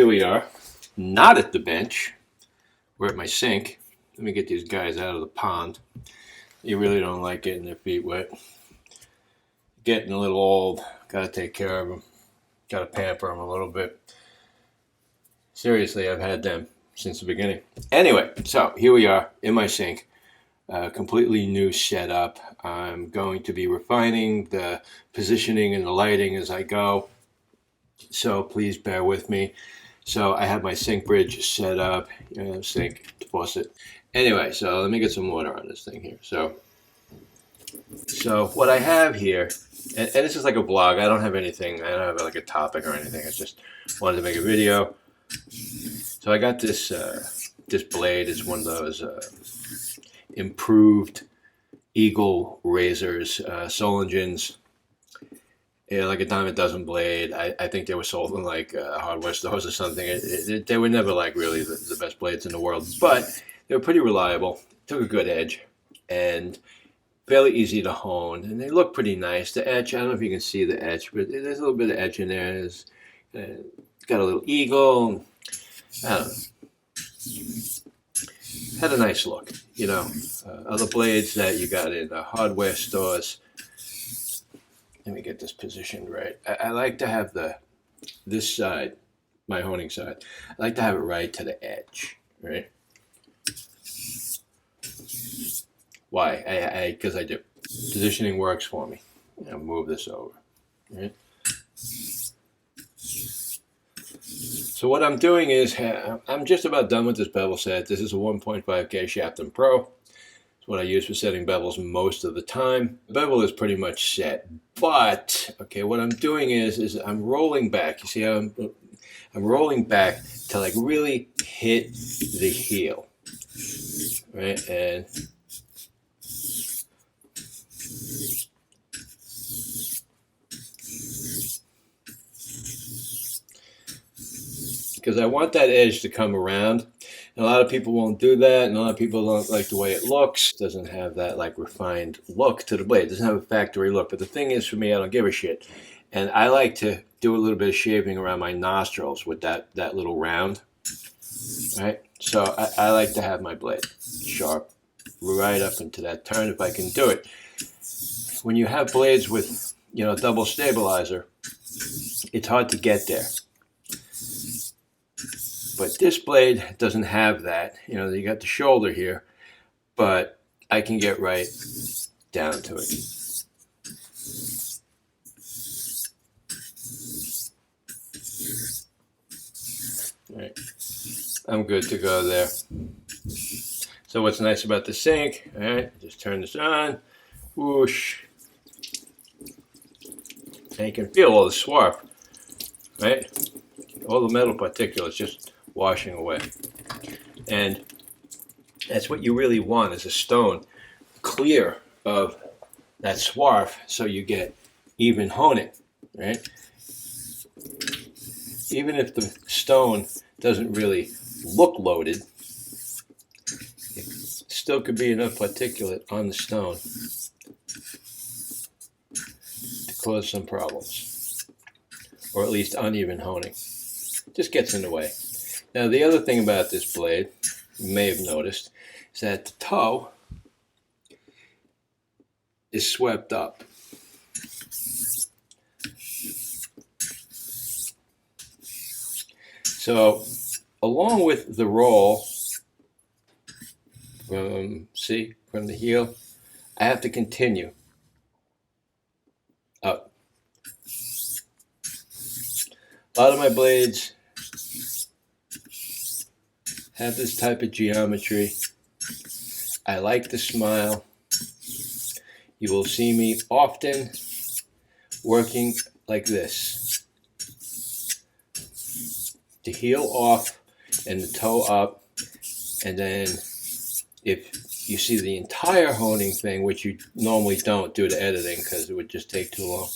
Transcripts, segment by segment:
here we are, not at the bench. We're at my sink. Let me get these guys out of the pond. You really don't like getting their feet wet. Getting a little old. Got to take care of them. Got to pamper them a little bit. Seriously, I've had them since the beginning. Anyway, so here we are in my sink. Completely new setup. I'm going to be refining the positioning and the lighting as I go. So please bear with me. So I have my sink bridge set up, sink, faucet. Anyway, so let me get some water on this thing here. So what I have here, and this is like a vlog. I don't have anything. I don't have like a topic or anything. I just wanted to make a video. So I got this this blade. It's one of those improved Eagle razors, Solingens. Yeah, like a dime a dozen blade. I think they were sold in like hardware stores or something. They were never like really the best blades in the world, but they were pretty reliable. Took a good edge and fairly easy to hone, and they look pretty nice. The edge, I don't know if you can see the edge, but there's a little bit of edge in there. It's got a little eagle. I don't know. Had a nice look, Other blades that you got in hardware stores. Let me get this positioned right. I like to have this side, my honing side, I like to have it right to the edge, right? Why? Because I do. Positioning works for me. I'll move this over, right? So what I'm doing is, I'm just about done with this bevel set. This is a 1.5K Shafton Pro. It's what I use for setting bevels most of the time. The bevel is pretty much set, but okay, what I'm doing is I'm rolling back. You see how I'm rolling back to like really hit the heel, right? And because I want that edge to come around. And a lot of people won't do that, and a lot of people don't like the way it looks. It doesn't have that like refined look to the blade. It doesn't have a factory look. But the thing is, for me, I don't give a shit. And I like to do a little bit of shaving around my nostrils with that little round. Right? So I like to have my blade sharp right up into that turn if I can do it. When you have blades with, double stabilizer, it's hard to get there. But this blade doesn't have that. You got the shoulder here, but I can get right down to it. All right. I'm good to go there. So what's nice about the sink, all right, just turn this on, whoosh. And you can feel all the swarf, right? All the metal particulates just washing away. And that's what you really want, is a stone clear of that swarf so you get even honing, right? Even if the stone doesn't really look loaded, it still could be enough particulate on the stone to cause some problems, or at least uneven honing. Just gets in the way. Now, the other thing about this blade, you may have noticed, is that the toe is swept up. So, along with the roll from the heel, I have to continue up. A lot of my blades have this type of geometry. I like the smile. You will see me often working like this. The heel off and the toe up, and then if you see the entire honing thing, which you normally don't due to editing because it would just take too long,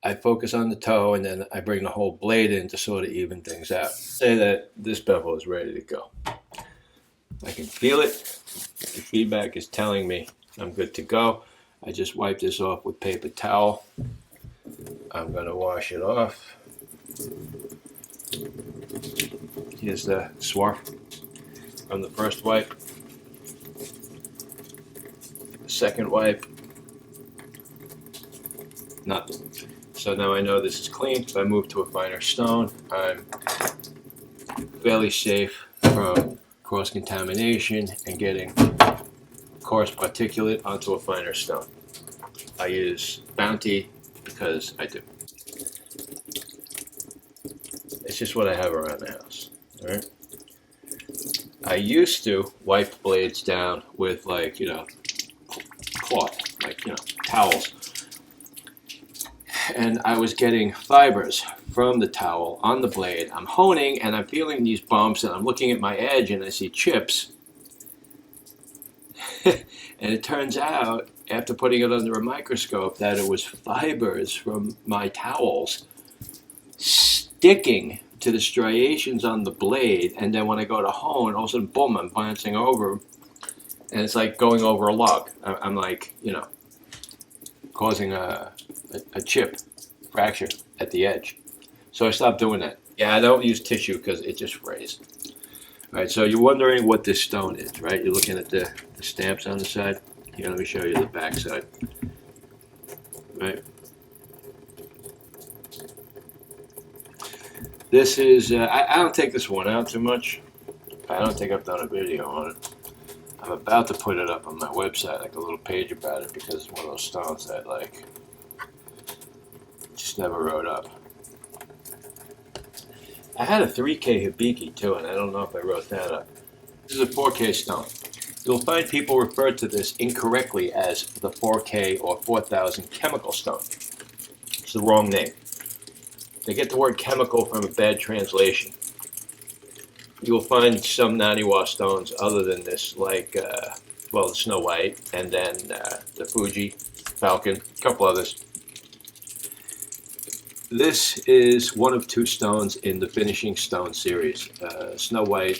I focus on the toe, and then I bring the whole blade in to sort of even things out. Say that this bevel is ready to go. I can feel it. The feedback is telling me I'm good to go. I just wipe this off with paper towel. I'm going to wash it off. Here's the swarf from the first wipe. The second wipe. Nothing. So now I know this is clean. If I move to a finer stone, I'm fairly safe from cross-contamination and getting coarse particulate onto a finer stone. I use Bounty because I do. It's just what I have around the house. All right. I used to wipe blades down with cloth, towels. And I was getting fibers from the towel on the blade. I'm honing and I'm feeling these bumps and I'm looking at my edge and I see chips. And it turns out, after putting it under a microscope, that it was fibers from my towels sticking to the striations on the blade. And then when I go to hone, all of a sudden, boom, I'm bouncing over. And it's like going over a log. I'm like, causing a chip fracture at the edge. So I stopped doing that. Yeah, I don't use tissue because it just frays. All right, so you're wondering what this stone is, right? You're looking at the stamps on the side. Here, let me show you the back side. Right. This is, I don't take this one out too much. I don't think I've done a video on it. I'm about to put it up on my website, like a little page about it, because it's one of those stones that, just never wrote up. I had a 3K Hibiki too, and I don't know if I wrote that up. This is a 4K stone. You'll find people refer to this incorrectly as the 4K or 4000 chemical stone. It's the wrong name. They get the word chemical from a bad translation. You'll find some Naniwa stones other than this, the Snow White, and then the Fuji, Falcon, a couple others. This is one of two stones in the Finishing Stone series. Snow White,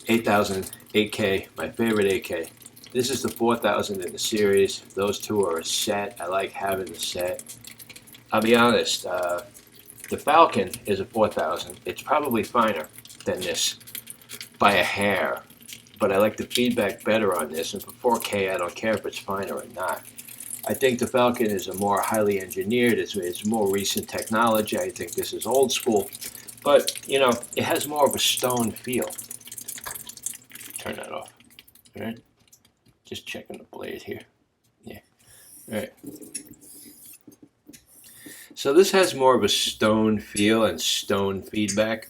8000, 8K, my favorite 8K. This is the 4000 in the series. Those two are a set. I like having the set. I'll be honest, the Falcon is a 4000. It's probably finer than this by a hair, but I like the feedback better on this. And for 4K, I don't care if it's finer or not. I think the Falcon is a more highly engineered, it's more recent technology. I think this is old school, but it has more of a stone feel. Turn that off. All right, just checking the blade here. Yeah, all right. So this has more of a stone feel and stone feedback,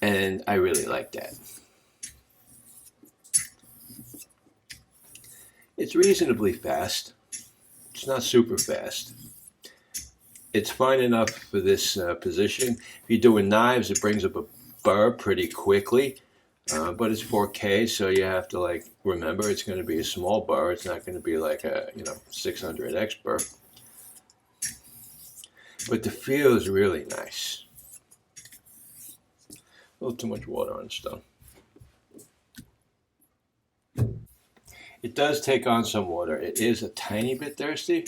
and I really like that. It's reasonably fast. It's not super fast. It's fine enough for this position. If you're doing knives, it brings up a burr pretty quickly, but it's 4K, so you have to remember it's going to be a small burr. It's not going to be like a 600X burr. But the feel is really nice. A little too much water on the stone. It does take on some water. It is a tiny bit thirsty,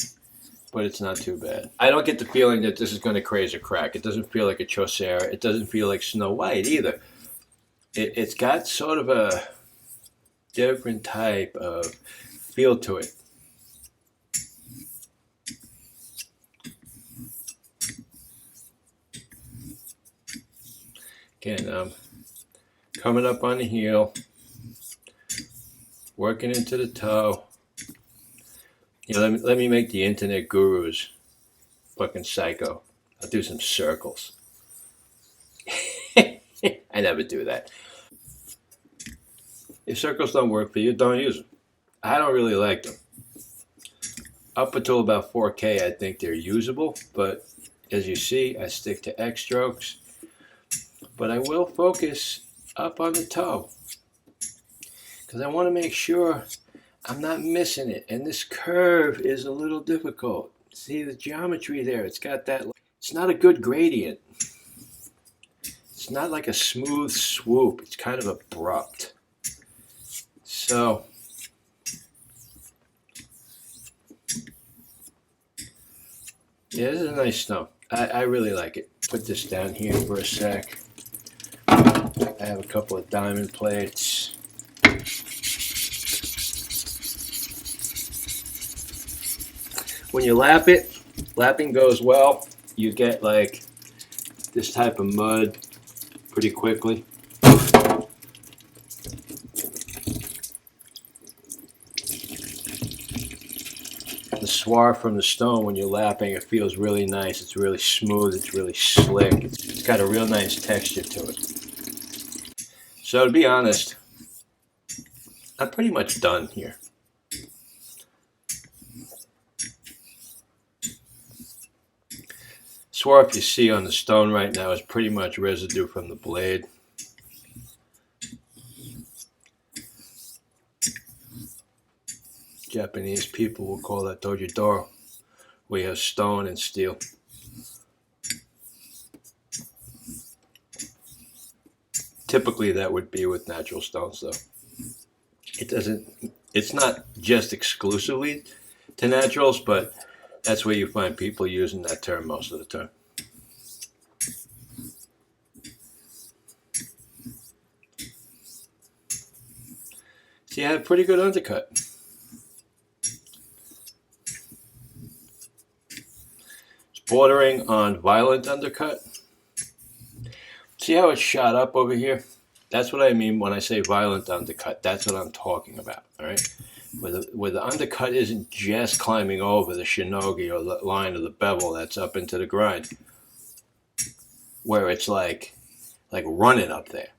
but it's not too bad. I don't get the feeling that this is going to craze or crack. It doesn't feel like a Chaucer. It doesn't feel like Snow White either. It's got sort of a different type of feel to it. Again, coming up on the heel, working into the toe. Let me make the internet gurus fucking psycho. I'll do some circles. I never do that. If circles don't work for you, don't use them. I don't really like them. Up until about 4K, I think they're usable, but as you see, I stick to X strokes. But I will focus up on the toe because I want to make sure I'm not missing it. And this curve is a little difficult. See the geometry there? It's got that. It's not a good gradient. It's not like a smooth swoop. It's kind of abrupt. So Yeah, this is a nice stone. I really like it. Put this down here for a sec. I have a couple of diamond plates. When you lap it, lapping goes well. You get like this type of mud pretty quickly. The swarf from the stone, when you're lapping, it feels really nice. It's really smooth. It's really slick. It's got a real nice texture to it. So to be honest, I'm pretty much done here. Swarf you see on the stone right now is pretty much residue from the blade. Japanese people will call that dojidoro, where you have stone and steel. Typically that would be with natural stones though. It's not just exclusively to naturals, but that's where you find people using that term most of the time. See, I had a pretty good undercut. It's bordering on violent undercut. See how it's shot up over here? That's what I mean when I say violent undercut. That's what I'm talking about, all right? Where the undercut isn't just climbing over the shinogi or the line of the bevel that's up into the grind, where it's like running up there.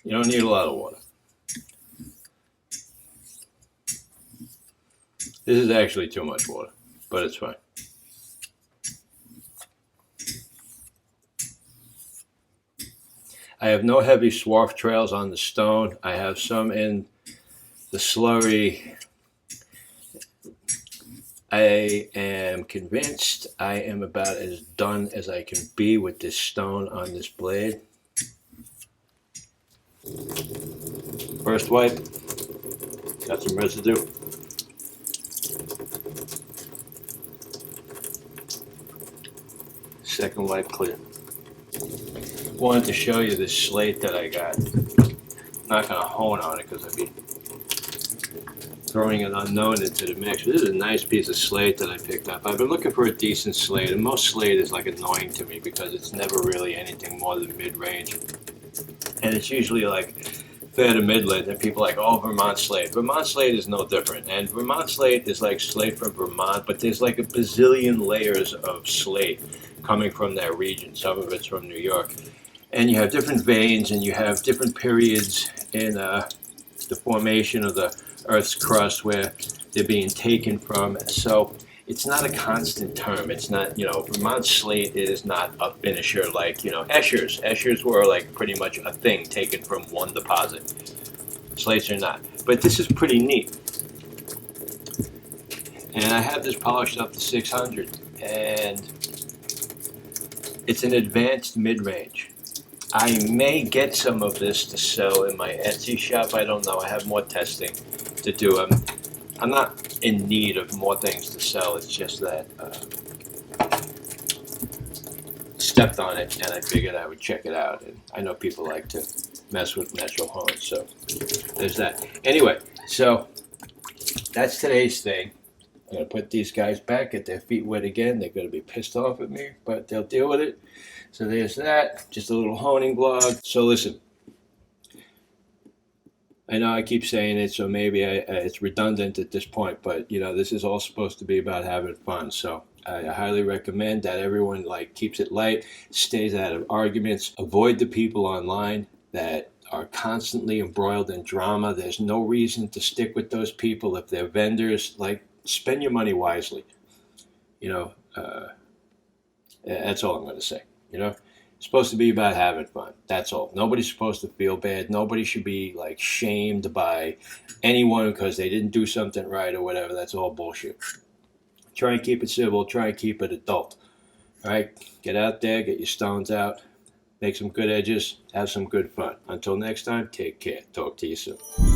You don't need a lot of water. This is actually too much water, but it's fine. I have no heavy swarf trails on the stone. I have some in the slurry. I am convinced I am about as done as I can be with this stone on this blade. First wipe, got some residue. Second wipe, clear. Wanted to show you this slate that I got. I'm not going to hone on it because I'd be throwing an unknown into the mix. But this is a nice piece of slate that I picked up. I've been looking for a decent slate, and most slate is like annoying to me because it's never really anything more than mid-range. And it's usually like fair to Midland, and people are like, oh, Vermont slate. Vermont slate is no different. And Vermont slate is like slate from Vermont, but there's like a bazillion layers of slate coming from that region. Some of it's from New York. And you have different veins, and you have different periods in the formation of the Earth's crust where they're being taken from. So it's not a constant term. It's not, Vermont slate is not a finisher like, Eschers. Eschers were like pretty much a thing taken from one deposit. Slates are not. But this is pretty neat. And I have this polished up to 600, and it's an advanced mid-range. I may get some of this to sell in my Etsy shop. I don't know. I have more testing to do. I'm not in need of more things to sell. It's just that stepped on it, and I figured I would check it out. And I know people like to mess with natural hones, so there's that. Anyway, so that's today's thing. I'm going to put these guys back, get their feet wet again. They're going to be pissed off at me, but they'll deal with it. So there's that. Just a little honing vlog. So listen, I know I keep saying it, so maybe it's redundant at this point, but this is all supposed to be about having fun. So I highly recommend that everyone keeps it light, stays out of arguments, avoid the people online that are constantly embroiled in drama. There's no reason to stick with those people if they're vendors. Spend your money wisely. That's all I'm going to say. It's supposed to be about having fun. That's all. Nobody's supposed to feel bad. Nobody should be shamed by anyone because they didn't do something right or whatever. That's all bullshit. Try and keep it civil. Try and keep it adult. All right? Get out there. Get your stones out. Make some good edges. Have some good fun. Until next time, take care. Talk to you soon.